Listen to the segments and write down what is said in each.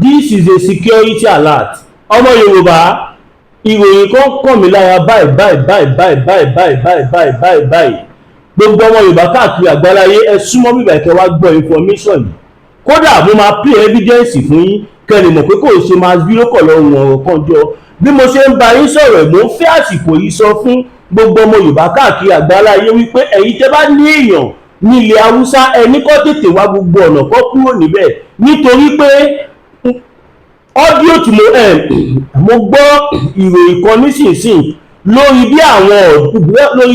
This is a security alert. Ọmọ Yorùbá, ìròyìn kan kàn mí lára báyìí. Gbogbo ọmọ Yorùbá káàkiri àgbáláyé ẹ súnmọ́ bíbá ẹ̀kẹ́ wá gbọ́ information yìí. Kódà mo máa play evidence fún yín kẹ́ni mọ̀ pé kò ṣe máa dúró kọ̀ lọ́rùn ọ̀rọ̀ kan jọ. Bí mo ṣe ń bá yín sọ̀rọ̀ mo ń fẹ́ àsìkò yìí sọ fún gbogbo ọmọ Yorùbá káàkiri àgbáláyé wípé ẹ̀yin tẹ́ bá ní èèyàn ní ilẹ̀ Haúsá ẹni kọ́ tètè wá gbogbo ọ̀nà kọ́ kúrò níbẹ̀ nítorí pé ọ́díò tí mo gbọ́ ìròyìn kan nísinsìnyí lórí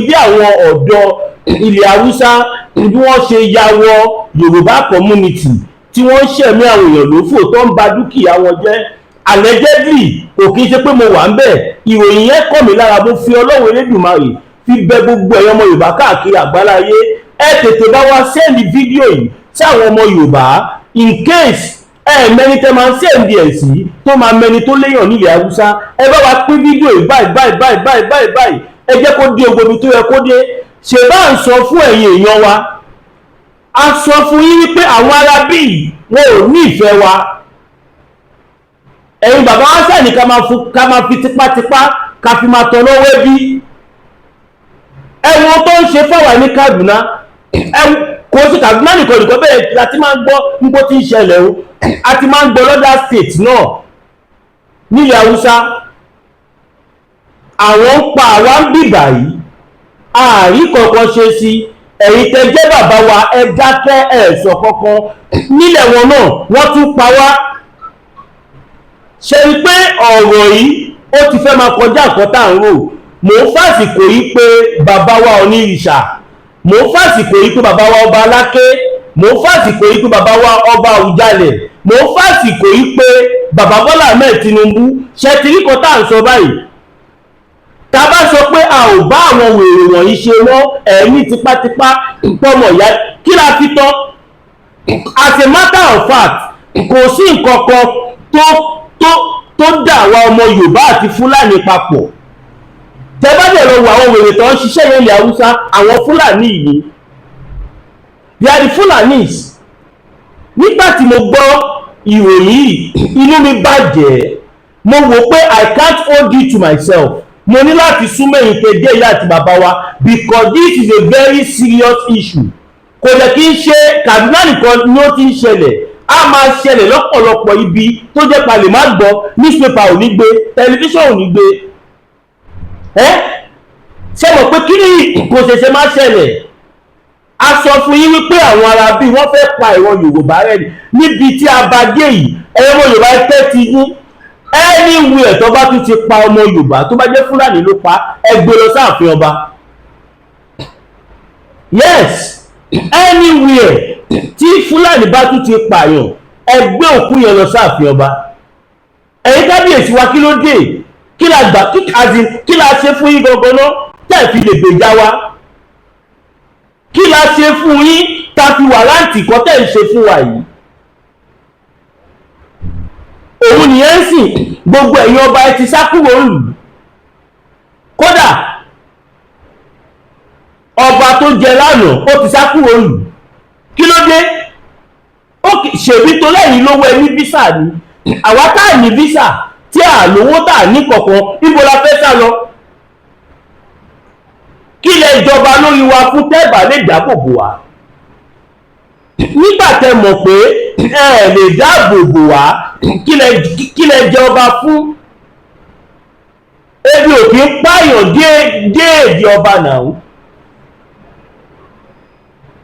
bí àwọn ọ̀dọ́ ilẹ̀ Haúsá bí wọ́n ṣe ya wọ Yorùbá community tí wọ́n ń ṣẹ̀mí àwọn èèyàn lófò tó ń ba dúkìá wọn jẹ́ allegedly kò kí n ṣe pé mo wà ń bẹ̀ ìròyìn yẹn kọ̀ mí lára mo fi Ọlọ́run Elédùmarè fi bẹ̀ gbogbo ẹ̀yọ́ ọmọ Yorùbá káàkiri àgbáláyé ẹ tètè bá wa sẹ́ndì fídíò yìí sí àwọn ọmọ Yorùbá in case mẹ́ni tẹ́ máa ń sẹ́ndì ẹ̀ sí tó máa mẹ́ni tó léyàn nílẹ̀ Haúsá ẹ bá wa pín fídíò yìí báyìí ẹ jẹ́ kó dé ogomi tó yẹ kó dé ṣe bá ń sọ fún ẹ̀yin èèyàn wa a sọ fún yín wípé àwọn arábí wọn ò ní ìfẹ́ wa ẹ̀yin bàbá wa sẹ́ni ká máa fi tipátipá ká fi máa tọ̀ lọ́wọ́ ẹbí ẹ̀wọ̀n tó ń ṣe fáwa ní Kaduna kò sí Kaduna nìkan bẹ́ẹ̀ láti máa ń gbọ́ nígbó tí ń ṣẹlẹ̀ o àti máa ń gbọ́ lọ́dà state náà nílẹ̀ Haúsá àwọn ń pa àwa ń bìbà yìí ààrí kọ̀ọ̀kan ṣe sí ẹ̀yin tẹ́ jẹ́ bàbá wa ẹ dákẹ́ ẹ̀sọ̀ kankan nílẹ̀ wọn náà wọ́n tún pa wá ṣe rí pé ọ̀rọ̀ yìí ó ti fẹ́ máa kọjá nǹkan tá à ń rò mò ń fàsìkò yìí pé bàbá wa Onírìṣà mò ń fàsìkò yìí pé bàbá wa ọba Aláké mò ń fàsìkò yìí pé bàbá wa ọba Àwùjalẹ̀ mò ń fàsìkò yìí pé bàbá Bọ́lá Ahmed Tinubu ṣe ti rí kan tá à ń sọ báyìí tá a bá sọ pé a ò bá àwọn wèrè wọ̀nyí ṣe wọ́n ẹ̀mí tipátipá pọ̀mọ̀ ìyá kí la fi tán as a matter of fact kò sí nǹkan kan tó dà àwa ọmọ Yorùbá àti Fúlàní papọ̀ tẹ́ bá dẹ̀ lọ wo àwọn wèrè tó ń ṣiṣẹ́ yẹn ilẹ̀ Haúsá àwọn Fúlàní yìí they are the Fulanis nígbà tí mo gbọ́ ìròyìn yìí inú mi bàjẹ́ mo wò pé I can't hold it to myself mo ní láti súnmọ́ ẹ̀yin tẹ́ dé ìyá àti bàbá wa because this is a very serious issue kò lè kí n ṣe Kaduna nìkan ni ó ti ń ṣẹlẹ̀ a máa ṣẹlẹ̀ lọ́pọ̀lọpọ̀ ibi tó jẹ́ palẹ̀ má gbọ́ newspaper ò ní gbé tẹlifíṣàn ò ní gbé ṣe mọ̀ pé kí ni kò ṣẹ̀ṣẹ̀ máa ṣẹlẹ̀ a sọ fún yín wípé àwọn ará bí wọ́n fẹ́ pa ìran Yorùbá rẹ̀ níbi tí a bá dé yìí ẹ̀rọ Yorùbá tẹ́ ti yín anywhere tó bá tún ti pa ọmọ Yorùbá tó bá jẹ́ Fúlàní ló pa ẹgbẹ́ lọ sáàfin ọba yes anywhere tí Fúlàní bá tún ti pààyàn ẹgbẹ́ òkú yẹn lọ sáàfin ọba ẹ̀yin kábíyèsí wa kí ló dé kí la gbà kí la ṣe fún yín gangan náà tẹ́ fi lè gbèjà wa kí la ṣe fún yín ta fi wàrántì kan tẹ́ ń ṣe fún wa yìí òun nìyẹn sì gbogbo ẹ̀yin ọba ẹ ti sá kúrò lù kódà ọba tó jẹ lánàá ó ti sá kúrò lù kí ló dé ṣèbí tó lẹ́yìn lówó ẹ ní físà ni àwa tá à ní físà tí à lówó tá à ní kọ̀ọ̀kan ibo la fẹ́ sá lọ kí lẹ ìjọba lórí wa fún tẹ́ẹ̀bà lè dáàbòbò wa nígbà tẹ́ mọ̀ pé ẹ lè dáàbòbò wa kí lẹ jẹ ọba fún ebi ò kí ń pààyàn dé èdè ọba náà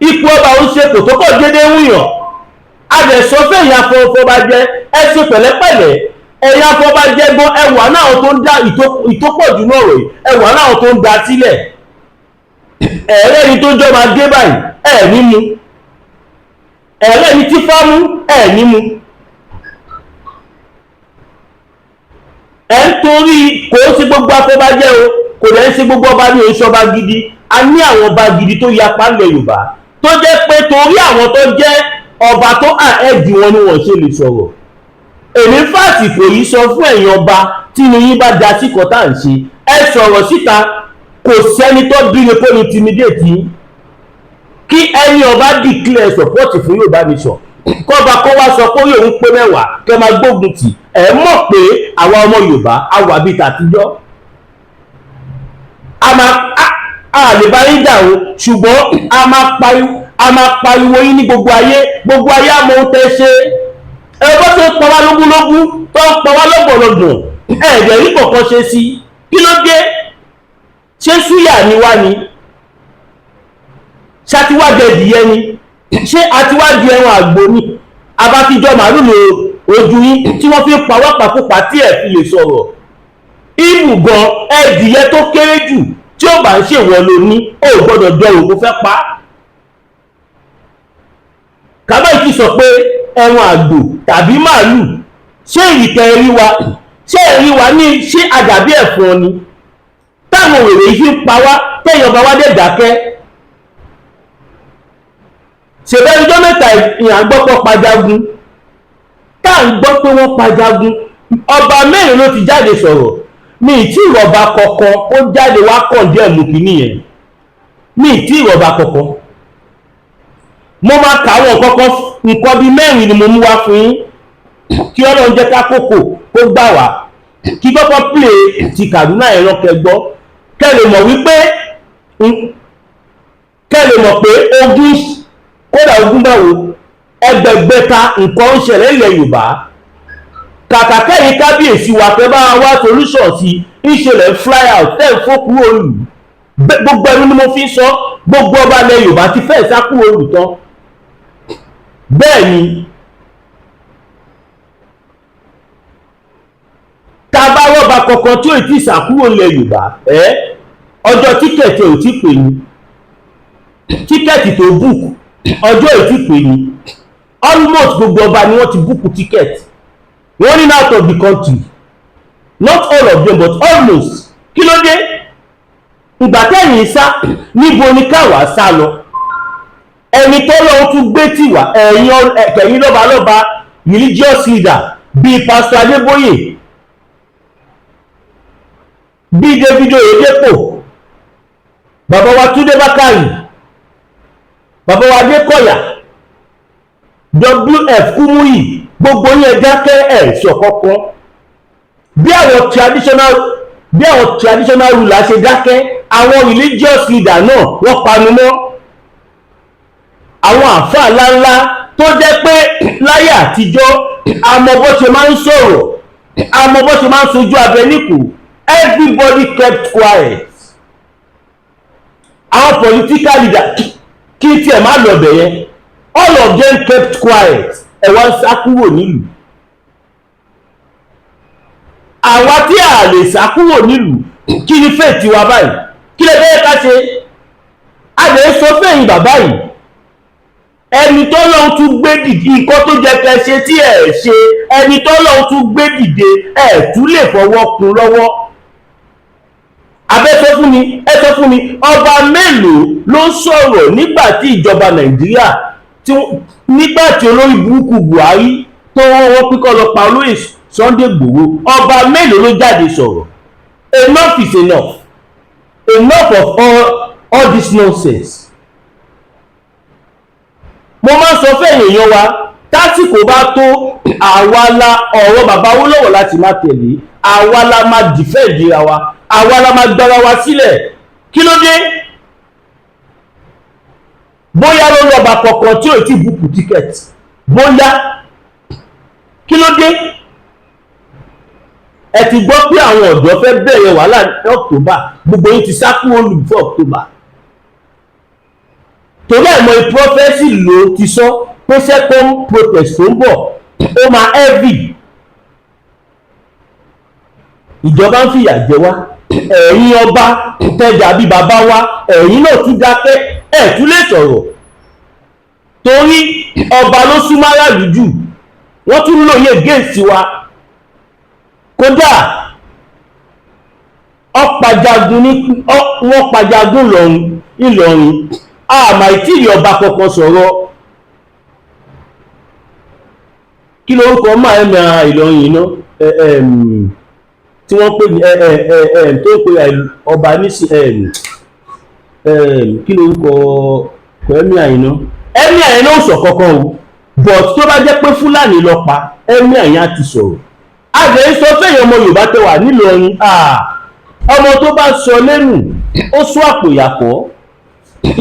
ipò ọba ń ṣe kò tó kọ̀ déédéé wúyàn adẹ̀sọ fẹ̀yìn afọbajẹ ẹ ṣe pẹ̀lẹ́pẹ̀lẹ́ ẹ̀yìn afọbajẹ gbọ́ ẹwà náà tó ń dá ìtópọ̀jù náà rẹ̀ ẹwà náà tó ń da sílẹ̀ ẹ̀rẹ́ni tó jọ máa dé báyìí ẹ̀ ní mu ẹ̀rẹ́ni tí fámú ẹ̀ ní mu ẹ̀ ń torí kò ń ṣe gbogbo afọbajẹ o kò lẹ́ ń ṣe gbogbo ọba ní oṣù ọba gidi a ní àwọn ọba gidi tó yapa ńlẹ̀ Yorùbá tó jẹ́ pé torí àwọn tó jẹ́ ọba tó ẹ̀dì wọn ni wọ́n ṣe lè sọ̀rọ̀ èmi fàsìkò yìí sọ fún ẹ̀yin ọba tí ni yín bá da sí kọ́tà ń ṣe ẹ sọ̀rọ̀ síta kò sẹ́ni tó bí ní intimidate yín kí ẹni ọba declare support fún Yorùbá nation kọ́ba kó wá sọ pé òun pé mẹ́wàá kẹ́ máa gbógun tì, ẹ̀ mọ̀ pé àwa ọmọ Yorùbá á wà bíi tàtijọ́. A lè bá yín jà o, ṣùgbọ́n a máa pariwo yín ní gbogbo ayé á mọ ohun tẹ́ ṣe. Ẹ bọ́ tó ń pa wá lógúnlógún, tó ń pa wá lọ́gbọ̀nlọ́gbọ̀n, ẹ̀ẹ́dẹ̀ rí kọ̀ọ̀kan ṣe sí. Kí ló dé? Ṣé súyà ni wá ni? Ṣé a ti wá jẹ ìdìyẹ ni? Ṣé a ti wá di ẹran àgbò ni? Abátijọ́ màálù lè ojú yín tí wọ́n fi ń pa wá pàkópa tí ẹ̀ fi lè sọ̀rọ̀. Ibù gan ẹ̀dìyẹ tó kéré jù tí ó bá ń ṣèwọ ló ní, ó gbọ́dọ̀ jọ òkú fẹ́ pa. Kábàáyì ti sọ pé ẹran àgbò tàbí màálù, ṣé ìrìtẹ̀ ẹ̀rí wa, ṣé ẹ̀rí wa ní ṣé àdàbí ẹ̀fọn ni? Táwọn òrèrè yìí fi ń pa wá tẹ́yàn bá wá dé dákẹ́. Ṣèbẹ́ ọjọ́ mẹ́ta ìyàn gbọ́ pé Pajagun, tá à ń gbọ́ pé wọ́n Pajagun, ọba mẹ́rin ló ti jáde sọ̀rọ̀. Mi ì tí ìrọ̀bà kọ̀ọ̀kan ó jáde wá kàn díẹ̀ mú kìíní yẹn. Mi ì tí ìrọ̀bà kọ̀ọ̀kan. Mo máa kà àwọn nǹkan bíi mẹ́rin ni mo mú wá fún yín kí Ọlọ́run jẹ́ ká kókò kó gbà wá. Kí kọ́kọ́ play ti Kaduna ẹ̀rọ kẹgbọ́ kẹ́ lè mọ̀ wípé kẹ́ lè mọ̀ pé ogún kódà ogún báwo ẹgbẹ̀gbẹ̀ta nǹkan ń ṣẹlẹ̀ ilẹ̀ Yorùbá. Kàkà kẹ́yìn kábíyèsí wa fẹ́ bá wá solution sí ìṣẹ̀lẹ̀ fly out tẹ́ ń fó kúrò lù. Gbogbo ẹnu ni mo fi sọ, gbogbo ọba ilẹ̀ Yorùbá ti fẹ́ sá kúrò lù tán. Bẹ́ẹ̀ ni tá a bá rọ́ba kankan tí ò tí ì sá kúrò ilẹ̀ Yorùbá, ọjọ́ tíkẹ̀tì ò tí pè ní, tíkẹ̀tì tó búùkù ọjọ́ ò tí pè ní. Almost gbogbo ọba ni wọ́n ti búùkù tíkẹ̀tì, running out of the country, not all of them but almost. Kí ló dé? Ìgbà tẹ́yìn sá, níbo ni káwà sá lọ? Ẹni tó lọ́wọ́ tún gbé tìwà ẹ̀yìn lọ́balọ́ba religious leader bíi Pastor Adébóyè, bíi Davido Oyedepo, bàbá wa Túndé Bákàrè, bàbá wa Adékọ̀yà, WF Kúmúyì, gbogbo yẹn dákẹ́ ẹ̀ ṣọ̀kọ̀kan. Bí àwọn traditional ruler ṣe dákẹ́, àwọn religious leader náà wọ́n panu mọ́. Àwọn àfáà ńláńlá tó jẹ́ pé láyé àtijọ́ a mọ bó ṣe máa ń sọ̀rọ̀, a mọ bó ṣe máa ń sojú abẹ níkù, everybody kept quiet. Àwọn political leader kí tiẹ̀ má lọ bẹ̀ yẹn, all of them kept quiet. Ẹ wá ń sá kúrò nílùú. Àwa tí a lè sá kúrò nílùú, kí ni fèètì wa báyìí? Kí lè fẹ́ ká ṣe? A lè sọ fẹ́yìn bàbá yìí, ẹni tó lọ́hun tún gbé dìde, nǹkan tó jẹ kẹ́ ṣe tí ẹ̀ ṣe, ẹni tó lọ́hun tún gbé dìde ẹ̀ tún lè fọwọ́ kún lọ́wọ́. Abẹ́ sọ fún mi, ọba mélòó ló sọ̀rọ̀ nígbà tí ìjọba Nàìjíríà nígbà tí olórí burúkú Buhari tó wọ́n pínkọ́ lọ pa olóyè Sunday Igboho, ọba mélòó ló jáde sọ̀rọ̀? Enough is enough of all this nonsense. Mo máa ń sọ fẹ́yìn èèyàn wa, tásìkò bá tó, àwa la ọ̀rọ̀ bàbá Awólọ́wọ̀ láti má tẹ̀lé, àwa la máa dìfẹ́ǹdì ra wa, àwa la máa gbára wa sílẹ̀. Kí ló dé? Bóyá ló lọ́ba kọ̀ọ̀kan tí ò tí búùkù tíkẹ̀tì, bóyá. Kí ló dé? Ẹ ti gbọ́ pé àwọn ọ̀dọ́ fẹ́ bẹ̀rẹ̀ wàhálà ní October, gbogbo yín ti sá kúrò lù fún October. Torí àìmọ̀ prophecy ló ti sọ pé second protest tó ń bọ̀ ó máa heavy. Ìjọba ń fìyà jẹ wá, ẹ̀yin ọba tẹ̀jà bí bàbá wa, ẹ̀yin náà tún dákẹ́, ẹ̀ tún lè sọ̀rọ̀. Torí ọba ló súnmọ́ aráàlú jù, wọ́n tún lóye against wa. Kódà wọ́n Pajagun Ìlọrin, àmà ìtìrì ọba kankan sọ̀rọ̀. Kí lórúkọ máa ẹ̀mí Ìlọrin iná tí wọ́n pè ní tó pè ọba nísì kí lórúkọ ẹ̀mí àyìnà ò sọ kankan o. but tó bá jẹ́ pé Fúlàní lọ pa ẹ̀mí àyàn ti sọ̀rọ̀. àgbẹ̀ sọ fẹ́yìn ọmọ Yorùbá tẹ wà nílọrin ọmọ tó bá sọ lẹ́nu ó sọ àpòyàpọ̀,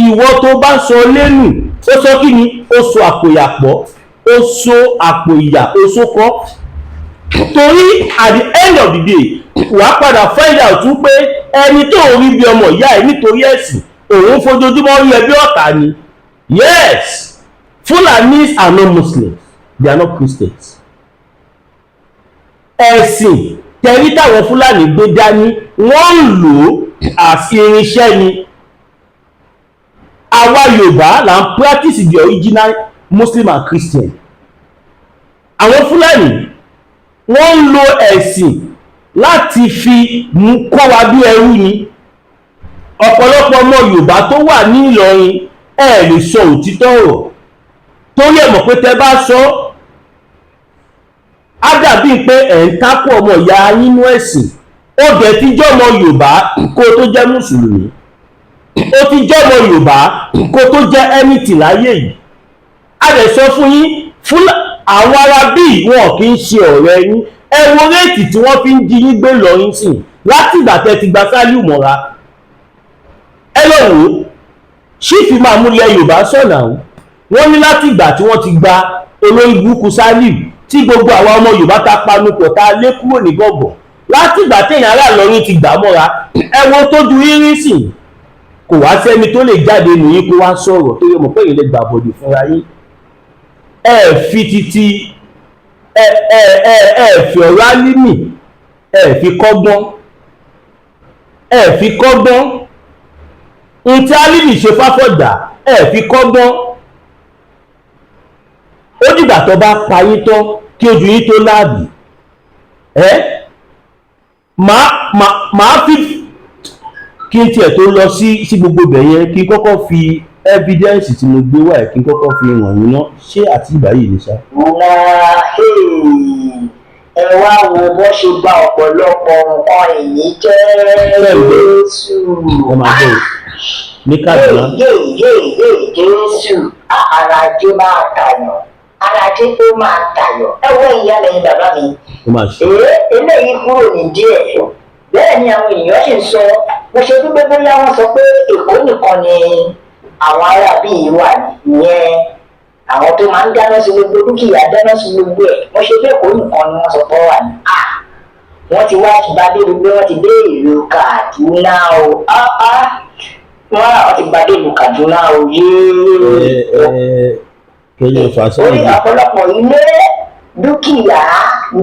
ìwọ tó bá sọ lẹ́nu ó sọ kí ni, ó sọ àpòyàpọ̀, ó sọ àpò ìyà, ó sọ kọ́. torí at the end of the day wà á padà find out tún pé ẹni tó rí bí ọmọ ìyá ẹ nítorí ẹ̀sìn òun fojoojúmọ́ rí ẹbí ọ̀tá ni. Yes, Fulanis are not Muslims, they are not Christians. ẹ̀sìn tẹ̀rí táwọn Fúlàní gbé dání wọ́n ń lò ó as irinṣẹ́ ni. àwa Yorùbá là ń practice the original Muslim and Christian. àwọn Fúlàní wọ́n ń lo ẹ̀sìn láti fi mú kọ́ wa bí ẹrú ni. ọ̀pọ̀lọpọ̀ ọmọ Yorùbá tó wà ní Ìlọrin lè sọ òtítọ́ ọ̀rọ̀ torí ẹ̀ mọ̀ pé tẹ́ bá sọ á dàbí pé ẹ̀ ń tákù ọmọ ìyá nínú ẹ̀sìn. ó dẹ̀ ti jẹ́ ọmọ Yorùbá kó tó jẹ́ Mùsùlùmí, ó ti jẹ́ ọmọ Yorùbá kó tó jẹ́ anything láyé yìí. a lè sọ fún yín àwọn ará bíi wọn kì í ṣe ọ̀rẹ́ yín. ẹ wo réètì tí wọ́n fi ń di yín gbé lọ́yìn sìn láti ìgbà tẹ́ ti gba Sàlíù mọ́ra. ẹ lọ wò ó, ṣífì máa múlẹ̀ Yorùbá sọ̀nà o. wọ́n ní láti ìgbà tí wọ́n ti gba olórí burúkú Sàlíù tí gbogbo àwa ọmọ Yorùbá ta panupọ̀ ta lé kúrò ní gọ̀gọ̀, láti ìgbà téèyàn ará Ìlọrin ti gbà mọ́ra. ẹ wo tójú rírí sìn, kò wá sẹ́ni tó lè jáde nìyí kó wá sọ̀rọ̀ tó yẹ mọ̀ pé èyí lè gbà bọ̀dì fúnra yín. ẹ fi títí ẹ fi ọ̀rọ̀ Álímì ẹ fi kọ́gbọ́n, ẹ fi kọ́gbọ́n. ohun tí Álímì ṣe fáfọ̀dà ẹ fi kọ́gbọ́n. ó dìgbà tó bá pa yín tán kí ojú yín tó láàbì. màá fi kí n tiẹ̀ tó lọ sí gbogbo ibẹ̀ yẹn kí n kọ́kọ́ fi evidence tí mo gbé wá ẹ̀ kí n kọ́kọ́ fi hàn yín ná. ṣé àti ìbáyìí ni sá. ẹ wá wo bó ṣe gba ọ̀pọ̀lọpọ̀ nǹkan ìní jẹ́ Jésù. ẹ máa bọ̀ ní Kaduna. Jésù arajé máa tàyàn, arajé tó máa tàyàn. ẹ wọ ìyá lẹ́yìn bàbá mi. eléyìí kúrò ní díẹ̀. bẹ́ẹ̀ ni àwọn èèyàn sì ń sọ, mo ṣe dúpẹ́ bóyá wọ́n sọ pé Èkó nìkan ni àwọn ará bíi wà nìyẹn. àwọn tó máa ń dáná sí gbogbo dúkìá dáná sí gbogbo ẹ̀, wọ́n ṣe pé Èkó nìkan ni wọ́n sọ pé wà ní. wọ́n ti wá ti bá dé gbogbo, wọ́n ti dé ìlú Kaduna o. wọ́n àwọn ti bá dé ìlú Kaduna o. kẹyìn fàṣẹyìn orí ọ̀pọ̀lọpọ̀ ilé dúkìá ni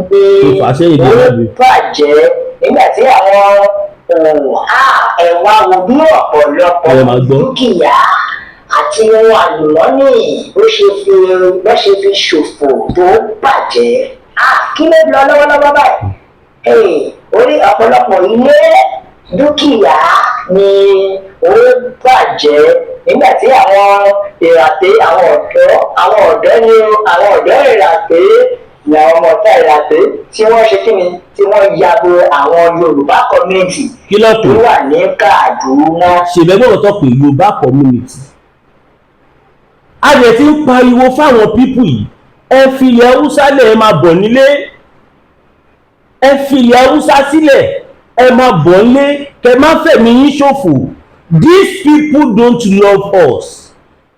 ó bàjẹ́ nígbà tí àwọn ẹ̀wà wo bí ọ̀pọ̀lọpọ̀ dúkìá àti ohun àlùmọ́nì bó ṣe fi ṣòfò tó bàjẹ́. kí ló lọ lọ́wọ́lọ́wọ́ báyìí? orí ọ̀pọ̀lọpọ̀ ilé dúkìá ni ó bàjẹ́ nígbà tí àwọn ìràpé àwọn ọ̀dọ́ ìràpé ni àwọn ọmọ ọ̀tá ìràpé tí wọ́n ṣe kí ni tí wọ́n yabo àwọn Yorùbá community tó wà ní Kaduna. ṣèbẹ́gbọ́n tó pè Yorùbá community. a lè ti ń pariwo fáwọn pípù yìí, ẹ fi ilẹ̀ Haúsá lẹ̀ ẹ máa bọ̀ nílé, ẹ fi ilẹ̀ Haúsá sílẹ̀ ẹ máa bọ̀ nílé, kẹ má fẹ̀mí yín ṣòfò. These people don't love us.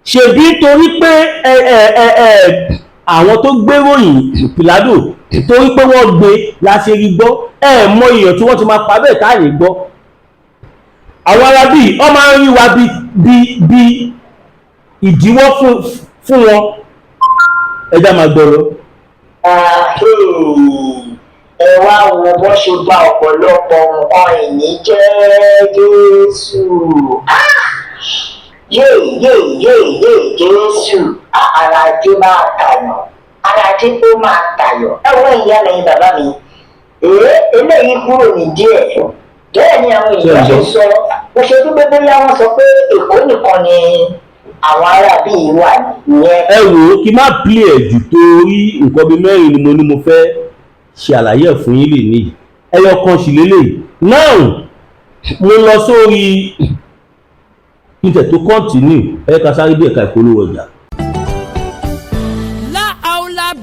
ṣèbí torí pé àwọn tó gbéròyìn Pìládò torí pé wọ́n gbé la ṣe rí gbọ́. mọ èèyàn tí wọ́n ti máa pa bẹ́ẹ̀ káàyè gbọ́. àwọn arábí wọ́n máa ń rí wa bí ìdíwọ́ fún wọn. ẹja máa gbọ́rọ̀. ẹ wá wo bó ṣe gba ọ̀pọ̀lọpọ̀ nǹkan ìní jẹ́ Jésù. Jésù arajé máa tàyàn, arajé tó máa tàyàn. ẹ wọ ìyá lẹ́yìn bàbá mi. eléyìí kúrò ní díẹ̀. bẹ́ẹ̀ ni àwọn èèyàn ṣe sọ, mo ṣe dúpẹ́ bóyá wọ́n sọ pé Èkó nìkan ni àwọn ará bíi wà nìyẹn. ẹ wò ó kí n má plé ẹ̀ jù torí nǹkan bíi mẹ́rin ni mo ní mo fẹ́ ṣe àlàyé ẹ̀ fún yín lè ní ẹyọ kan sì lélẹ̀. náà mo lọ sórí ìtẹ̀ tó kọ́ntínú ẹ̀ka sáré bí ẹ̀ka ìpolówó ọjà.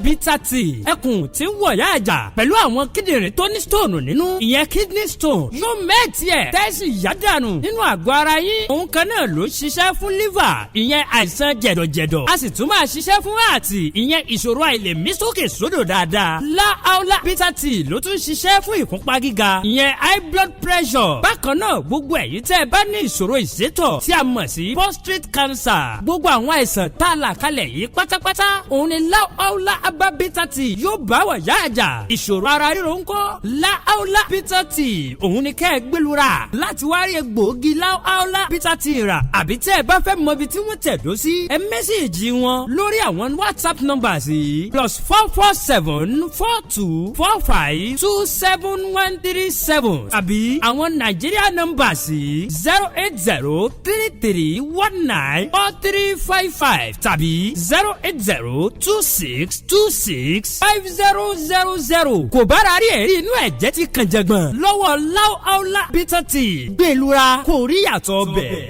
bitter tea ẹkùn tí ń wọ̀yá àjà pẹ̀lú àwọn kíndìnrín tó ní stone nínú ìyẹn kidney stone yóò mẹ́ẹ̀tì ẹ̀ tẹ́sí yádànù nínú àgọ́ ara yín òun kan náà ló ṣiṣẹ́ fún liver ìyẹn àìsàn jẹ̀dọ̀jẹ̀dọ̀ a sì tún máa ṣiṣẹ́ fún ààtì ìyẹn ìṣòro àìlèmí sókè sódò dáadáa láàólà bitter tea ló tún ṣiṣẹ́ fún ìfúnpá gíga ìyẹn high blood pressure bákan náà gbogbo ẹ̀yin tẹ́ ẹ bá ní ìṣòro ìsétọ̀ tí a mọ̀ sí prostate cancer gbogbo àwọn àìsàn tá a là kalẹ̀ yìí pátápátá òun ni láàólà herbal bitter tea yóò bá wà yá àjà ìṣòro ara ríro ńkọ́ láàólà bitter tea òun ni kẹ́ ẹ gbẹlura láti wá rí egbòogi láàólà bitter tea rà àbí tẹ́ ẹ bá fẹ́ mọ ibi tí wọ́n tẹ̀dó sí ẹ mẹ́sẹ̀gì wọn lórí àwọn WhatsApp numbers yìí +447-4245-27137 àbí àwọn Nigeria numbers yìí 08033194355 tàbí 08026265000 kò bára rí ẹ̀rí inú ẹ̀jẹ̀ ti kàn jẹ̀gbọ̀n lọ́wọ́ láàólà bitter tea gbẹlura kò rí yàtọ̀ bẹ́ẹ̀.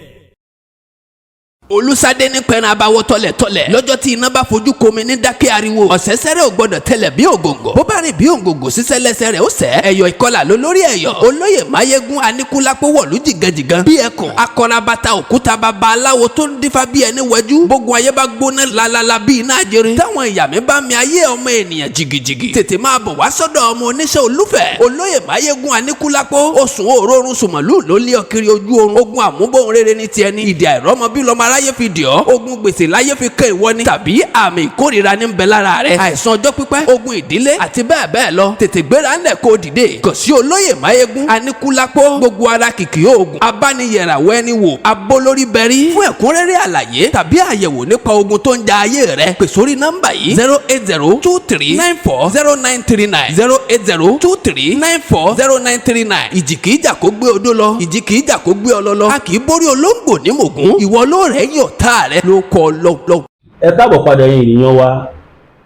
Olúsadé ní pẹ̀rẹ̀ abawọ́ tọ̀lẹ̀tọ̀lẹ̀ lọ́jọ́ tí iná bá fojú komi ní dákẹ́ ariwo ọ̀sẹ̀sẹ̀rẹ̀ ò gbọ́dọ̀ tẹ̀lẹ̀ bí ògòǹgò bó bá rìn bí ògòǹgò sísẹ́ lẹ́sẹ̀ rẹ̀ ó sẹ́ ẹ̀yọ̀ ìkọlà ló lórí ẹ̀yọ̀ olóyè máyégún aníkúlápó wọ̀lú jìgànjìgàn bí ẹkùn akọrabata òkúta baba aláwo tó ń dífá bí ẹni wẹjú gbogbo ayé bá gbóná lalala bí iná àjẹrè táwọn ìyàmí bá mi ayé ọmọ ènìyàn jìgìjìgì tètè máa bọ̀ wá sọ́dọ̀ ọmọ oníṣẹ́ olúfẹ̀ olóyè máyégún aníkúlápó oṣùn òórùn sùmọ̀lú ló lé ọkiri ojú oorun ogun àmúbọ̀n rere ní tiẹ̀ ní ìdí àìrọ́mọ bí lọ́mọ aráyé fi dì ọ́ ogun gbèsè láyé fi kẹ́ ìwọ ni tàbí àmì ìkórìíra ní bẹ lára rẹ àìsàn ọjọ́ pípẹ́ ogun ìdílé àti bẹ́ẹ̀ bẹ́ẹ̀ lọ tètè gbéra ńlẹ̀ kó dìde kàn sí olóyè máyégún aníkúlápó gbogbo ara kìkì oògùn abániyẹ̀ràwọ̀ ẹni wò abólórí bẹ̀rí fún ẹ̀kúnrẹ́rẹ́ àlàyé tàbí àyẹ̀wò nípa ogun tó ń ja ayé rẹ pè sórí nọ́mbà yìí 08023940939 08023940939 ìjì kìí jà kó gbé odó lọ ìjì kìí jà kó gbé ọlọ́lọ́ a kìí borí olóńgbò ní mògún ìwọ ló rẹ̀ yọ̀ tá rẹ ló kọ lọ́wọ́. ẹ káàbọ̀ padà yẹn ènìyàn wa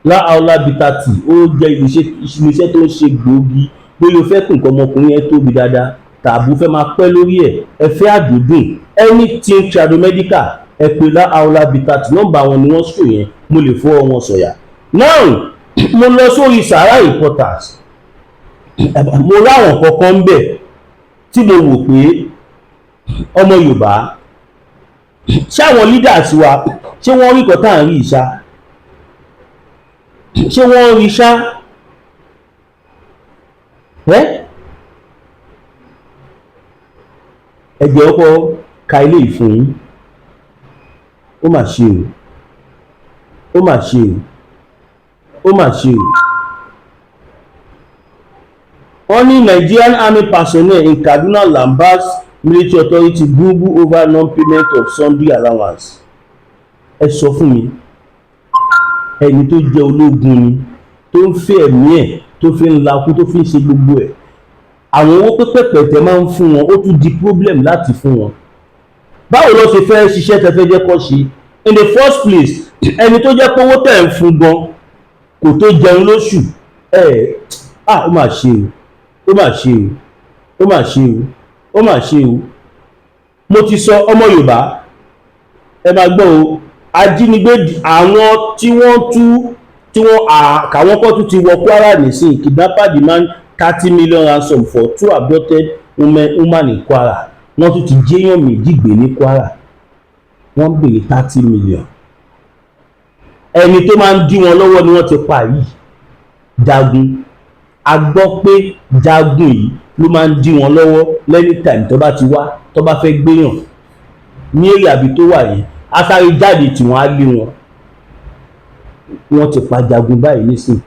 láàólà bitter tea ó jẹ́ iléeṣẹ́ tó ń ṣe gbòógì bóyá o fẹ́ kí nǹkan ọmọkùnrin yẹn tóbi dáadáa tàbí o fẹ́ máa pẹ́ lórí ẹ̀ ẹ fẹ́ àdúdùn anything tradomedical ẹ pè láàólà bitter tea nọ́mbà wọn ni wọ́n sọ yẹn mo lè fọwọ́ wọn sọ̀yà. now mo lọ sórí Sahara Reporters mo ráwọn kankan ń bẹ̀ tí mo wò pé ọmọ Yorùbá ṣáwọn leaders wa ṣé wọ́n rí kọ́tà ń rí ìṣá ṣé wọ́n rí ṣá ẹgbẹ́ ọkọ̀ ka ilé ìfún yín ó mà ṣe o ó mà ṣe o ó mà ṣe o. wọ́n ní Nigerian Army personnel in Kaduna lambast military authority gbogbo over non-payment of Sunday allowance. ẹ sọ fún mi ẹni tó jẹ́ ológun ni tó ń fẹ́ ẹ̀mí ẹ̀ tó fi ń lakú tó fi ń ṣe gbogbo ẹ̀ àwọn owó pẹ́pẹ́pẹ́ tẹ máa ń fún wọn ó tún di problem láti fún wọn. báwo ló ṣe fẹ́ ṣiṣẹ́ tẹ fẹ́ jẹ́ kó ṣe in the first place ẹni tó jẹ́ pé owó tẹ̀ ń fún gan kò tó jẹun lóṣù ó mà ṣe o ó mà ṣe o ó mà ṣe o ó mà ṣe o. mo ti sọ ọmọ Yorùbá ẹ máa gbọ́ o ajínigbé àwọn tí wọ́n kàwọn kan tún ti wọ Kwara nísìnyí kidnapper demand 30 million ransom for 2 abducted women in Kwara wọ́n tún ti jéèyàn méjì gbé ní Kwara wọ́n béèrè 30 million. ẹni tó máa ń dí wọn lọ́wọ́ ni wọ́n ti pa yìí Jagun a gbọ́ pé Jagun yìí ló máa ń dí wọn lọ́wọ́ lẹ́nìtàìmù tó bá ti wá tó bá fẹ́ gbéyàn ní èrè àbí tó wà yìí asáré jáde tí wọ́n á lé wọn. wọ́n ti pa Jagun báyìí nísìn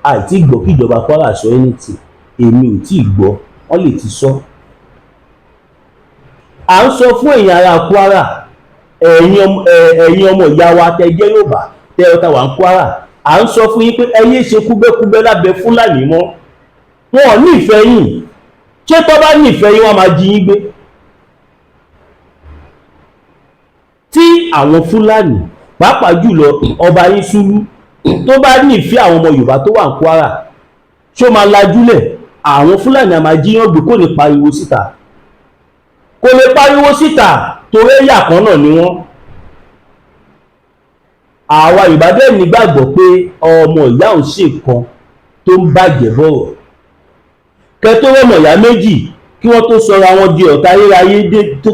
àìtí gbọ́ kí ìjọba Kwara sọ anything èmi ò tí ì gbọ́ wọ́n lè ti sọ. à ń sọ fún èèyàn ará Kwara ẹ̀yin ọmọ ìyá wa tẹ jẹ́ Yorùbá tẹ ọ̀tá wà ń Kwara à ń sọ fún yín pé ẹ yéé ṣe kúbẹ́kúbẹ́ lábẹ́ Fúlàní mọ́ wọn ò ní ìfẹ́ yín ṣé tó bá ní ìfẹ́ yín wọ́n máa jí yín gbé. tí àwọn Fúlàní pàápàá jùlọ ọba yín Sùúrù tó bá ní ìfẹ́ àwọn ọmọ Yorùbá tó wà ń Kwara ṣó máa lajúlẹ̀ àwọn Fúlàní a máa jíyàn gbé kò ní pariwo síta kò lè pariwo síta torí ẹ̀yà kan náà ni wọ́n. àwa Yorùbá dẹ̀ nígbàgbọ́ pé ọmọ ìyá ò ṣe nǹkan tó ń bàjẹ́ bọ̀rọ̀ kẹ́ tó rọ̀mọ̀ ìyá méjì kí wọ́n tó sọra wọn di ọ̀tá ayérayé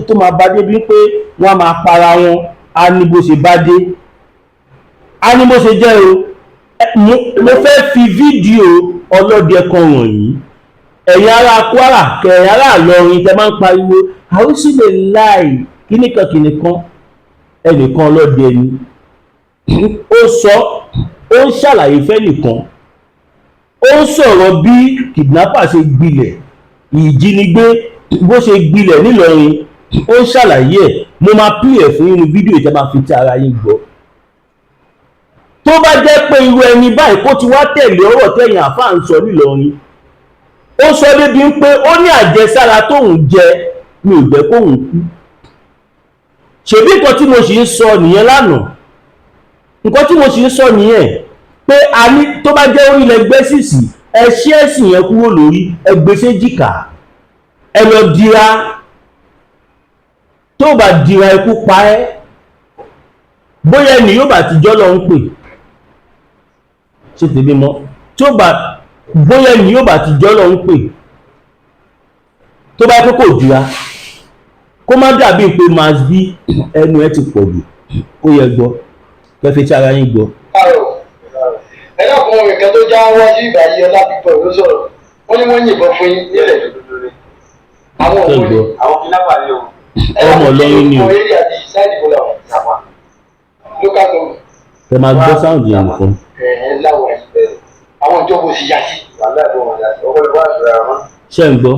tó máa bá débi pé wọ́n á máa para wọn á ní bó ṣe bá dé á ní bó ṣe jẹ́ o. Mo fẹ́ fi fídíò ọlọ́dẹ kan wọ̀nyí ẹ̀yin ará Kwara kẹ̀yìn ará Ìlọrin tẹ máa ń pariwo àwùsí lè láì kíníkan ẹnìkan ọlọ́dẹ ni ó sọ ó ń ṣàlàyé fẹ́nìkan ó ń sọ̀rọ̀ bí kidnapper ṣe gbilẹ̀ ìjínigbé bó ṣe gbilẹ̀ nílọrin ó ń ṣàlàyé ẹ̀ mo máa play ẹ̀ fún inú fídíò ìjọba fi ti ara yín gbọ́. Tó bá jẹ́ pé irú ẹni báyìí kó ti wá tẹ̀lé ọ̀rọ̀ tẹ̀yìn àfáà ń sọ nílọrin ó sọ débi pé ó ní àjẹsára tóun jẹ mi ò jẹ́ kóun kú. Ṣèbí nǹkan tí mo sì ń sọ nìyẹn lánàá nǹkan tí mo sì ń sọ nìyẹn pé a ní tó bá jẹ́ orílẹ̀ gbẹ́sìsì ẹ ṣí ẹ̀sìn yẹn kúrò lórí ẹgbẹ́ séjìká ẹ lọ dira tó bá dira ikú pa ẹ́ bóyá ẹni yóò bá tijọ́ lọ ń pè ṣe tèmi mọ́ tó bá bóyá ẹni yóò bá tijọ́ lọ ń pè tó bá pé kò dira kó má dàbí pé màá bí ẹnu ẹ ti pọ̀ jù ó yẹ gbọ́ kẹfẹ́ tí ara yín gbọ́. ẹ̀yà ọkùnrin nǹkan tó já wájú ìgbà yìí ọlá pípọ̀ ló sọ̀rọ̀ wọ́n ní wọ́n yìnbọn fún yín nílẹ̀ àwọn òkúni àwọn kidnapper ni o. ọmọ lọ́yìn ni o. eré àti sáìdì bọ́lá wọn ìjàpá local government. ẹ máa gbọ́ sáùndì yẹn nìkan. láwọn àwọn ìjọba òsì yá sí. ṣé ń gbọ́.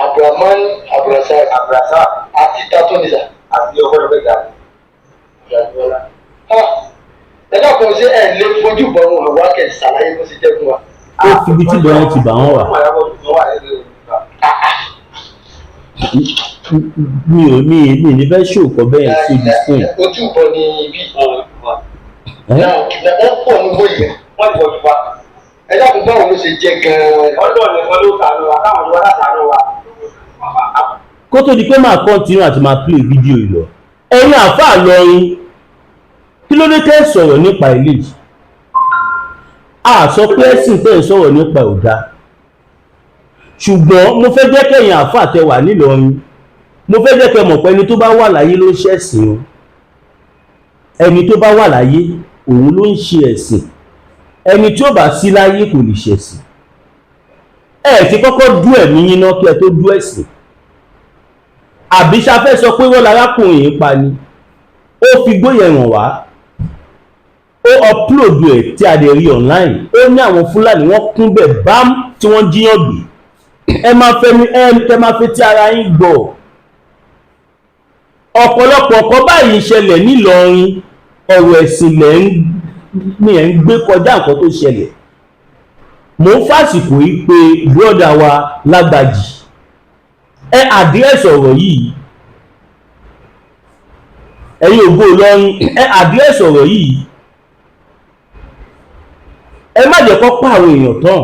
Abdulrahman Abrasa àti tatonisa àti ọgbọ́dọ̀gbẹ́ta. ẹ̀dá kan ṣe ẹ̀ lè fojú bọ̀ wọn wá kẹ̀ ṣàlàyé bó ṣe jẹ́ fún wa. ó fi ibi tí bọ̀yẹn ti bà wọ́n wà. mi ní fẹ́ ṣòkò bẹ́ẹ̀ sí ibi fún ẹ̀. ojú bọ̀ ni ibi wọ́n pọ̀ ní bóyá wọ́n ti bọ̀ jù wá. ẹ̀dá kan báwo ló ṣe jẹ́ gan-an. ọlọ́run nìkan ló ta ló wa káwọn ìwọ́n láti àná wa. kó tó di pé máa kọ́ntínú àti máa play fídíò yìí lọ ẹ̀yin àfáà lọrin kí ló dé tẹ́ sọ̀rọ̀ nípa ilé yìí a sọ pé ẹ̀sìn tẹ́ sọ̀rọ̀ nípa ọ̀dà ṣùgbọ́n mo fẹ́ jẹ́ kẹ́yìn àfáà tẹ́ wà nílọrin mo fẹ́ jẹ́ kẹ́ mọ̀ pé ẹni tó bá wà láyé ló ń ṣẹ̀sìn o ẹni tó bá wà láyé òun ló ń ṣe ẹ̀sìn ẹni tí ó bá sí láyé kò lè ṣẹ̀sìn ẹ ti kọ́kọ́ dú ẹ̀mí yín náà kí ẹ tó dú ẹ̀sìn àbí ṣafẹ́ sọ pé wọ́n lárákùnrin yìí pa ni ó fi gbóyè hàn wá ó upload ẹ̀ tí a lè rí online ó ní àwọn Fúlàní wọ́n kún bẹ̀ bám tí wọ́n jíyàn gbé ẹ máa fẹ́ tí ara yín gbọ́ ọ̀pọ̀lọpọ̀ ọkọ̀ báyìí ṣẹlẹ̀ nílọrin ọ̀rọ̀ ẹ̀sìn ni ẹ̀ ń gbé kọjá nǹkan tó ṣẹlẹ̀ mo ń fàsìkò yìí pé bírọ́dà wa Lágbàjì ẹ àdírẹ́sì ọ̀rọ̀ yìí ẹ̀yin ògo Ìlọrin ẹ àdírẹ́sì ọ̀rọ̀ yìí ẹ má jẹ́ kó pa àwọn èèyàn tán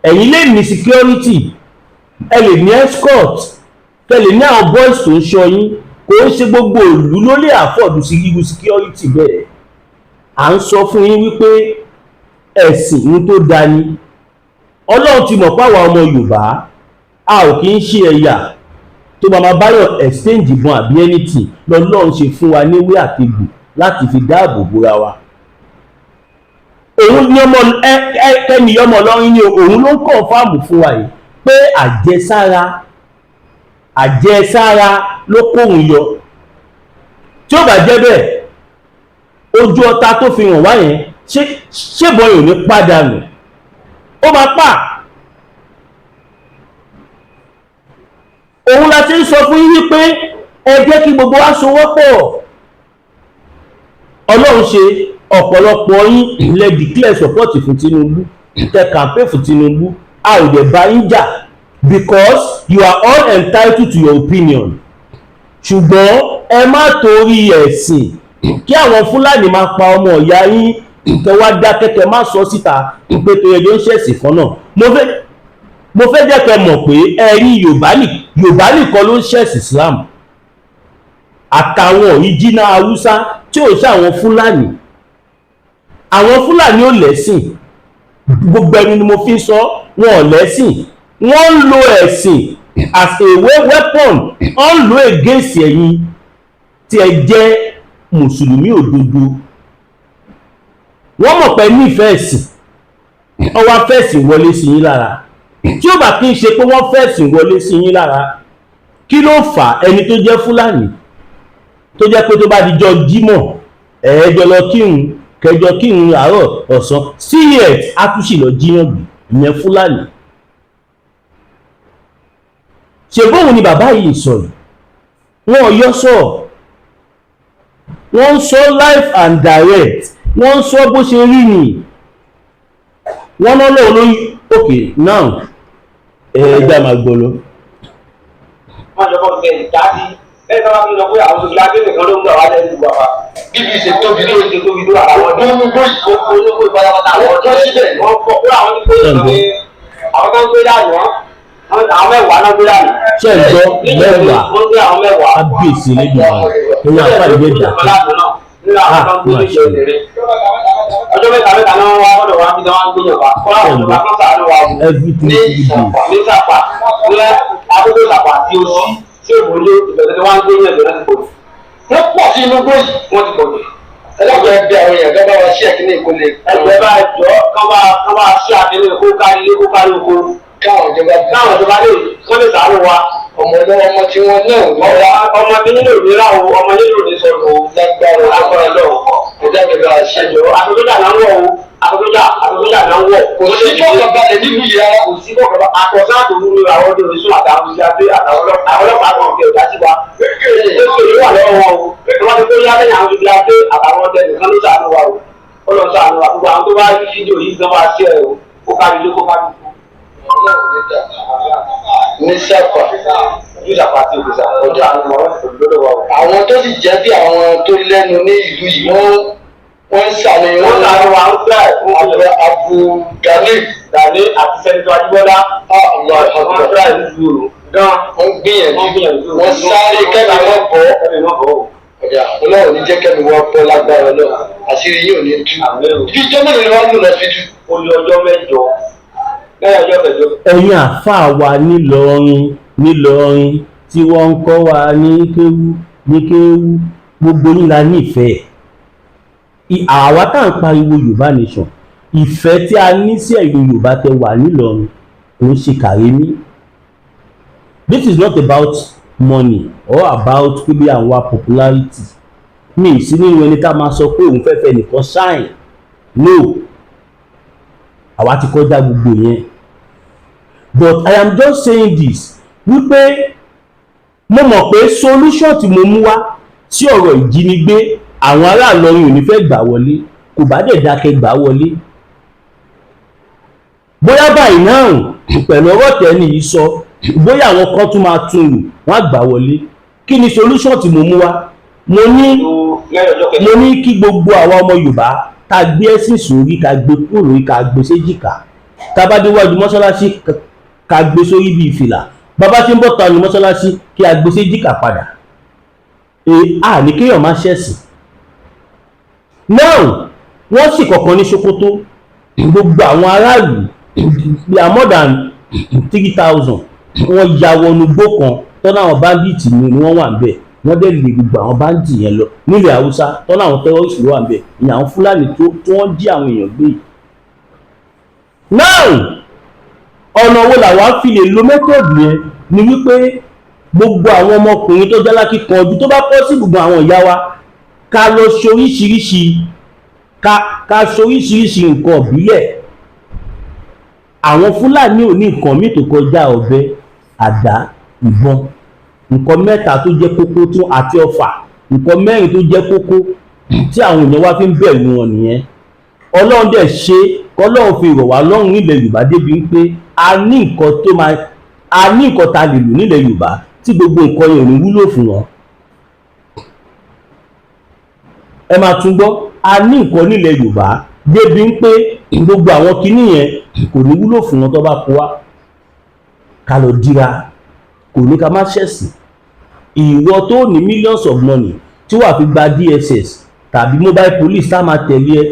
ẹ̀yin lè ní security ẹ lè ní escort ẹ lè ní àwọn boys tó ń ṣọ́ yín kò ń ṣe gbogbo ìlú ló lè afford sí gígùn security bẹ́ẹ̀ à ń sọ fún yín wípé ẹ̀sìn ní tó dání Ọlọ́run ti mọ̀ páwa ọmọ Yorùbá a ò kì í ṣe ẹ̀yà tó máa báyọ̀ exchange ìbọn àbí anything lọ́lọ́run ṣe fún wa níwé àtegbò láti fi dáàbò bóra wa òun ní ọmọ ẹni ọmọ Ọlọ́run ní òun ló ń kọ̀ǹfàmù fún wa yìí pé àjẹsára ló kóhun yọ tí ó bá jẹ́ bẹ́ẹ̀ ojú ọta tó fi hàn wá yẹn ṣébọn yìí ò ní pàdánù ó máa pa òun la ti ń sọ fún yín wípé ẹ jẹ́ kí gbogbo wa sowọ́pọ̀ Ọlọ́run ṣe ọ̀pọ̀lọpọ̀ yín lè declare support fún Tinubu tẹ campaign fún Tinubu a ò dẹ̀ bá yín jà because you are all entitled to your opinion ṣùgbọ́n ẹ má torí ẹ̀sìn kí àwọn Fúlàní máa pa ọmọ ìyá yín kẹ wá dákẹ́kẹ́ má sọ síta pé tó yẹ ló ń ṣẹ̀sìn kan náà mo fẹ́ jẹ́ kẹ́ mọ̀ pé ẹ̀yin Yorùbá nìkan ló ń ṣẹ̀sìn Islam àtàwọn original Haúsá tí tí ò ṣe àwọn Fúlàní. Àwọn Fúlàní ò lẹ́sìn, gbogbo ẹni ni mo fi sọ, wọn ò lẹ́sìn, wọ́n ń lo ẹ̀sìn as a weapon, wọ́n ń lo against ẹ̀yin tí ẹ jẹ́ mùsùlùmí òdodo. Wọ́n mọ̀ pé nífẹ̀ẹ́ ẹ̀sìn, wọ́n wá fẹ̀sìn wọlé sí yín lára. Tí ó bá kí n ṣe pé wọ́n fẹ̀sìn wọlé sí yín lára, kí ló fà ẹni tó jẹ́ Fúlàní tó jẹ́ pé tó bá dijọ́ Jímọ̀ ẹ̀ẹ́jọ lọ kírun, kẹjọ kírun àárọ̀ ọ̀sán, CES á tún sì lọ jíyàn gbé, ìyẹn Fúlàní. Ṣé bóun ni bàbá yìí sọ yìí? Wọ́n ò yọ sọ, wọ́n ń sọ live and direct, wọ́n ń sọ bó ṣe rí ni. Wọ́n náà lọ́wọ́ lórí okay now ẹ̀ẹ́dá máa gbọ́ lọ. Wọ́n jọ bọ́ ṣe ìdásí lẹ́yìn tó bá fi lọ pé àwọn òṣèlú akéde kan ló ń gbà wá lẹ́nu ìgbà wa. Bíbí ṣe tóbi tó ṣe tóbi tó àwọn ọdún gbogbo ìkókó olóko ìpadàbọ̀tà àwọn ọjọ́ síbẹ̀ wọ́n pọ̀ pé àwọn tó ń gbé àwọn tó ń gbé dànù àwọn mẹ́wàá náà gbé dànù. Ṣé ẹ gbọ́ mẹ́wàá? Wọ́n gbé àwọn mẹ́wàá. Kábíyèsí lẹ́dùn wa ìyá àpàdé dà. Ọjọ́ mẹ́ta náà wá ọ̀dọ̀ wa bí wọ́n gbé yẹn wá. Kọ́lá àwọn ọ̀dọ́ kan sàánú wa wò. Ní Ìsàpá ní àkókò Ìsàpá tí ó sí tí ó wọlé ìbẹ̀rẹ̀ tí wọ́n gbé yẹn lọ́dọ̀ ti pọ̀ jù. Wọ́n pọ̀ sí inú gbòòyì wọ́n ti pọ̀ jù. ẹlẹ́gbẹ̀ẹ́ ẹgbẹ́ àwọn èèyàn gbọ́dọ̀ wá sí ẹ̀kíní ìkólé. Ẹgbẹ́ bá jọ kán bá ṣí àtẹlẹ kó kárí ilé kó kárí oko. káwọn ìjọba lè wọ́n lè sàánú wa. ọmọ tí wọ́n náà ọmọ tí nílò ìlera o ọmọ nílò ní sọ̀rọ̀ o lágbára lọ́wọ́ ẹ̀dá gbẹ̀gbẹ̀ àṣẹjọ. àtòkójà náà ń wọ̀ o àtòkójà náà ń wọ̀. kò sí fọkànbalẹ̀ nínú yìí rárá. kò sí fọkànbalẹ̀ àkọsá àtòwú ni àwọn ọdún orísun àtàwọn ìṣàgbé àtàwọn ọlọ́pàá kan fi ọ̀dà sí wa. èso yìí wà lọ́wọ́ wọn o wọ́n ti tó yá lẹ́yìn àwọn ibi àgbé àtàwọn ọdẹ nìkan ló ṣàánú wa o ó lọ ṣàánú wa gbogbo àwọn tó bá rí fídíò yìí gan máa ṣe ẹ̀ o kó kárí ilé kó kárí ikú. ní sáfà àwọn tó sì jẹ́ bí àwọn tó lẹ́nu ní ìlú yìí wọ́n ń sàmì wọ́n sàánú wa ń gbà Abu Gani àti sẹ́ńtọ́ Adébọ́lá wọ́n gbà ìlú gan wọ́n gbìyànjú wọ́n sáré kẹ́mi wọ́n bọ́ ọlọ́run ní jẹ́ kẹ́mi wọ́n bọ́ lágbára náà àṣírí yìí ò ní tú ibi ìjọ mélòó ni wọ́n lò lọ sí tú. olú ọjọ́ mẹ́jọ lẹ́yìn ọjọ́ mẹ́jọ. Ẹ̀yin àfáà wa nílọrin tí wọ́n ń kọ́ wa ní kéwú gbogbo yín la nífẹ̀ẹ́. Àwa tá à ń pariwo Yorùbá nation, ìfẹ́ tí a ní sí ẹ̀yin Yorùbá tẹ wà nílọrin kò ń ṣe kàrémí. This is not about money or about pé bí àwọn popularity. Mi sí nínú ẹni tá máa sọ pé òun fẹ́fẹ́ nìkan shine. No, àwa ti kọjá gbogbo yẹn. But I am just saying this wípé mo mọ̀ pé solution tí mo mú wá sí ọ̀rọ̀ ìjínigbé àwọn ará Ìlọrin ò ní fẹ́ gbà wọlé, kò bá dẹ̀ dákẹ́ gbà wọlé. Bóyá báyìí náà pẹ̀lú ọ̀rọ̀ tẹ́ni yìí sọ, bóyá àwọn kan tún máa tún lù wọ́n á gbà wọlé. Kí ni solution tí mo mú wá? Mo ní kí gbogbo àwa ọmọ Yorùbá ká gbé ẹ̀sìn sórí, ká gbé kúrò lórí, ká gbé séjìká. Tá bá déwájú mọ́ṣáláṣí ká gbé sórí bíi fìlà. Bàbá tí ń bọ̀ tanu mọ́ṣáláṣí kí a gbé séjìká padà. Ní kéèyàn má ṣẹ̀sìn. Now wọ́n sì kọ̀ọ̀kan ní Sokoto, gbogbo àwọn aráàlú they are more than 3,000 wọ́n ya wọnú igbó kan tọ́nà àwọn báńdíìtì ni wọ́n wà níbẹ̀. Wọ́n dẹ̀ lè gbogbo àwọn báńdì yẹn lọ nílẹ̀ Haúsá tọ́nà àwọn tẹ́rọ́rìsì ló wà níbẹ̀, ìyẹn àwọn Fúlàní tó wọ́n jí àwọn èèyàn gbé. Now ọ̀nà wo làwa fi lè lo method yẹn ni wípé gbogbo àwọn ọmọkùnrin tó jálákì kan ojú tó bá pọ̀ sí gbogbo àwọn ìyá wa ká lọ ṣoríṣiríṣi ká ṣoríṣiríṣi nǹkan ìbílẹ̀. Àwọn Fúlàní ò ní nǹkan míì tó kọjá ọ̀bẹ, àdá, ìbọn. Nǹkan mẹ́ta tó jẹ́ kókó tún àti ọfà, nǹkan mẹ́rin tó jẹ́ kókó tí àwọn èèyàn wá fi ń bẹ̀rù wọn nìyẹn. Ọlọ́run dẹ̀ ṣe kọ́lọ́run fi rọ̀ wá lọ́rùn nílẹ̀ Yorùbá débi pé a ní nǹkan tá a lè lò nílẹ̀ Yorùbá tí gbogbo nǹkan yẹn ò ní wúlò fún wọn. Ẹ máa tún gbọ́, a ní nǹkan nílẹ̀ Yorùbá débi pé gbogbo àwọn kinní yẹn kò ní wúlò fún wọn tó bá kó wá. Ká lọ dira, kò ní ká má ṣẹ̀sìn. Ìwọ tó ní millions of money tí wàá fi gba DSS tàbí mobile police tá máa tẹ̀lé ẹ,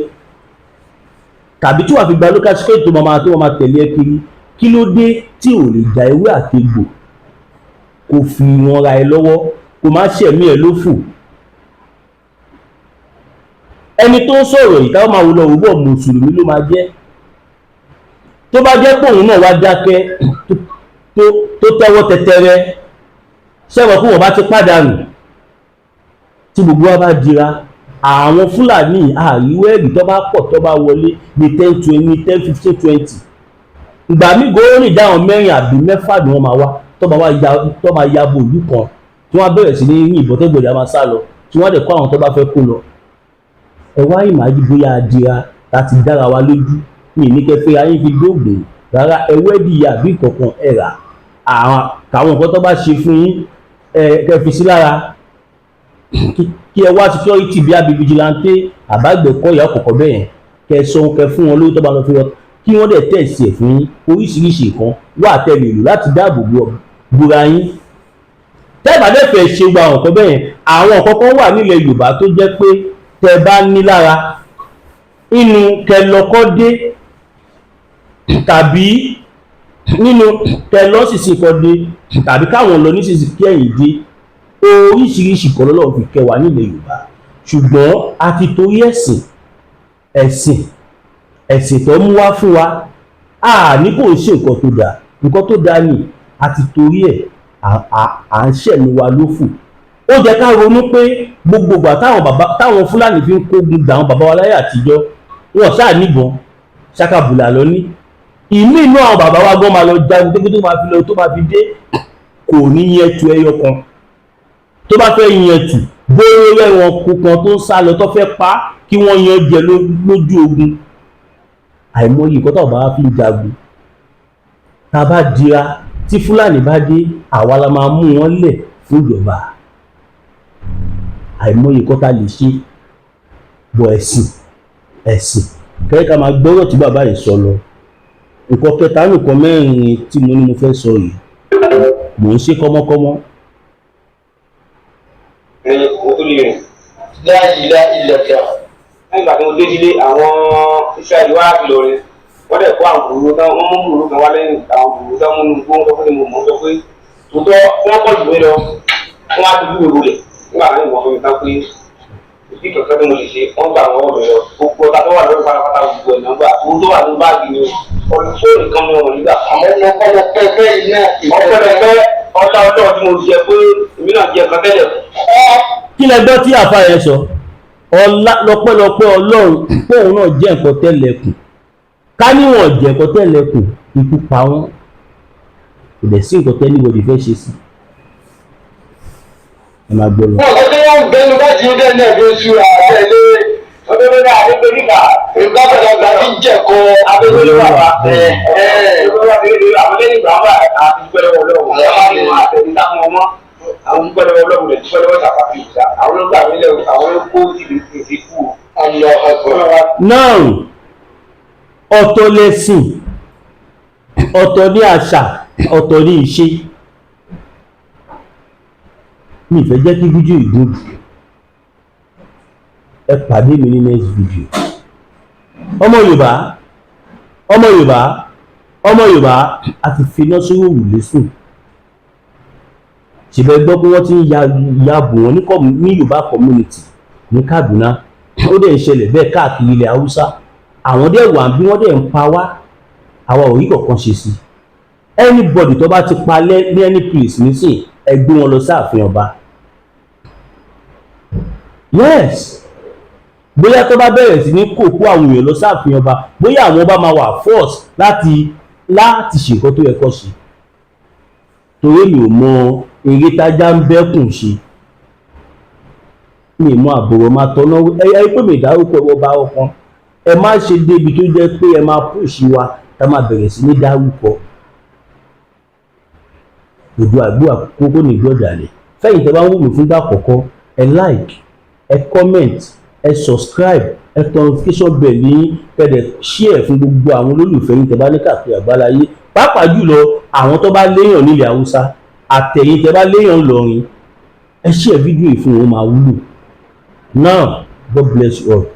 tàbí tí wàá fi gba local security tó máa tẹ̀lé ẹ kiri. Kí ló dé tí ò lè ja ewé àtegbò kò fi wọn ra ẹ lọ́wọ́ kò má ṣẹ̀mí ẹ lófò? Ẹni tó ń sọ̀rọ̀ yìí táwọn máa wò lọ wò bọ̀ mùsùlùmí ló máa jẹ́. Tó bá jẹ́ pé òun náà wá dákẹ́ tó tẹ́wọ́ tẹtẹrẹ, ṣẹ́wọ̀n fún wọn bá ti pàdánù tí gbogbo wa bá dira. Àwọn Fúlàní àríwẹ̀rì tó bá pọ̀ tó bá wọlé ní 10, 20, 10, 15, 20. Ìgbà mí gómìnà dáhùn 4 àbí 6 ni wọ́n máa wá tó máa ya bo ìlú kan tí wọ́n bẹ̀rẹ̀ sí ní yìn ìbọn tẹ́gbọ̀dá máa sá lọ tí wọ́n dẹ̀ kó àwọn tó bá fẹ́ kó lọ. Ẹ wá ìmájí bóyá adira láti dára wa lójú ní ìníkẹfẹ́ ayé fi dóògùn rárá. Ẹwẹ́dìyà àbí kankan ẹ̀rà àwọn nǹkan tó bá ṣe fún yín kẹfì sí lára. Kí ẹ wá security bí abí vigilante àbágbẹ̀kọ́ ìyá ọ̀kọ̀ọ̀kọ̀ bẹ́ẹ̀ kẹ sọ kẹ fún wọn lówó tó bá lọ fi wọn kí wọ́n dẹ̀ tẹ̀sí ẹ̀ fún yín. Oríṣiríṣi nǹkan wà tẹ̀lé ìlú láti dáàbò bora yín. Tẹ́ẹ̀bà dẹ̀ fẹ́ ṣe gba àwọn nǹkan bẹ́ẹ̀, àwọn nǹkan kan wà nílẹ̀ Yorùbá tó jẹ́ pé tẹ́ bá ní lára inú kẹ lọ́kọ́ dé tàbí nínú kẹ lọ́sìsì kọ́ dé tàbí káwọn lọ nísinsìnyí kí ẹ̀yìn dé. Oríṣiríṣi kan lọ́lọ́run fi kẹ́ wa nílẹ̀ Yorùbá, ṣùgbọ́n a ti torí ẹ̀sìn tó mú wá fún wa ní kò ń ṣe nǹkan tó dáa ni a ti torí ẹ̀ à ń ṣẹ̀mí wa lófò. Ó jẹ́ ká ronú pé gbogbo ìgbà táwọn Fúlàní fi ń kógun gbà àwọn bàbá wa láyé àtijọ́ wọn ṣáà níbọn ṣàkàbùlà lọ ní. Ìmí inú àwọn bàbá wa gan máa lọ jagun tó máa fi dé kò ní yẹn tu ẹyọ kan. Tó bá fẹ́ yẹn tù bóyá ẹ̀wọ̀n kankan tó ń sá lọ tó fẹ́ pa kí wọ́n yan jẹ lójú ogun. Àìmọye nǹkan tó bá fi ń jagun. Tá a bá dira tí Fúlàní bá dé àwa la máa mú wọn lẹ̀ fún ìjọba. Àìmọye nǹkan tá a lè ṣe bọ̀ ẹ̀sìn kẹ́kẹ́ ká máa gbọ́rọ̀ tí bàbá yìí sọ lọ. Nǹkan kẹta nìkan 4 tí mo ní mo fẹ́ sọ yìí mò ń ṣe kọ́mọ́kọ́mọ́. Ní òtúlì rẹ̀. Láyé ilẹ̀kẹ̀. Lẹ́yìn ìgbà tí mo dé sílé àwọn Israẹli wá Ìlọrin wọ́n dẹ̀ kó àwọn bùrú tán wọ́n mú bùrú kan wá lẹ́yìn àwọn bùrú tán múnú gbóhùn tó fún mi mọ̀ sọ pé tòótọ́ wọ́n pọ̀ jù mí lọ wọ́n á dúdú ìwé rẹ̀ nígbà tí wọ́n fún mi tán pé ìdí kankan tí mo lè ṣe wọ́n gbà wọ́n ọ̀dọ̀ lọ gbogbo ọ̀tá tó wà lórí pátápátá gbogbo ẹ̀ nọ́mbà owó tó wà ní báàgì ni fóònù kan ní wọn nígbà. Àwọn ọpẹ́lọpẹ́ iná ọpẹ́lọpẹ́ ọlá ọlọ́run tí mo jẹ pé èmi náà jẹ kan tẹ́lẹ̀. Kí lẹ gbọ́ tí àfa yẹn sọ? Lọ́pẹ́lọpẹ́ Ọlọ́run póun náà jẹ́ nǹkan tẹ́lẹ̀kùn. Ká níwọ̀n jẹ́ nǹkan tẹ́lẹ̀kùn ikú pa wọ́n. Kò dẹ̀ sí nǹkan tẹ́lẹ̀bọ̀dì fẹ́ ṣe sí. Ẹ máa gbọ́ lọ. Wọ́n tó wọ́n gbẹ́nu bá ti ń dẹ́ náà ló ṣú àtẹ̀lé ọdọ́dọ́dọ́ adégbèríkà ìgbàgbọ́dọ̀gbà tí ń jẹ̀kọ́ adégbèríkà bá àwọn lẹ́yìn ìgbà wà àti ìpẹ́lẹ́wọ̀ ọlọ́run àwọn àtẹ̀lẹ́sà fún ọmọ àwọn ìpẹ́lẹ́wọ̀ ọlọ́run rẹ̀ ìpẹ́lẹ́wọ̀ ṣàpàtì ìjà àwọn olóògbé àwọn ilẹ̀ àwọn olóògbé ti kú. Now ọ̀tọ̀ lẹ̀sìn ọ̀tọ̀ ní àṣà ọ̀tọ̀ ní ìṣe. Mi ìfẹ́ jẹ́ kí fídíò ìgùn ẹ pàdé mi ní next video. Ọmọ Yorùbá a ti finá sórí òrùlé sùn. Ṣèbẹ̀ gbọ́ pé wọ́n ti ń ya bò wọ́n ní Yorùbá community ní Kaduna. Ó dẹ̀ ń ṣẹlẹ̀ bẹ́ẹ̀ káàkiri ilẹ̀ Haúsá. Àwọn dẹ̀ wà bí wọ́n dẹ̀ ń pa wá àwa ò rí kankan ṣe sí. Anybody tó bá ti pa ní any place nísìn ẹ gbé wọn lọ sáàfin ọba. Yes, bóyá tó bá bẹ̀rẹ̀ sí ní kó àwọn èèyàn lọ sáàfin ọba bóyá àwọn ọba máa wà force láti ṣe nǹkan tó yẹ kó ṣe. Torí mi ò mọ eré tájá ń bẹ́kùn ṣe. Mi mọ àbòrò máa tọ́nà ẹ pé mi ìdárúkọ ọba ọkàn. Ẹ má ṣe débi tó jẹ́ pé ẹ máa push wa tá máa bẹ̀rẹ̀ sí ní dárúkọ. Gbogbo àgbo àkókò ní gbọ́dàlẹ̀. Fẹ́yìn tẹ́ bá ń wò mí fúngbà àkọ́kọ́ ẹ like ẹ comment ẹ subscribe ẹ tẹ notification bell ní kẹ́dẹ̀ share fún gbogbo àwọn olólùfẹ́ yín tẹ́ bá ní káàkiri àgbáláyé. Pàápàá jùlọ àwọn tó bá léèyàn nílẹ̀ Haúsá àtẹ̀yìn tẹ́ bá léèyàn Ìlọrin ẹ share fídíò yìí fún wọn máa wúlò. Now God bless you all.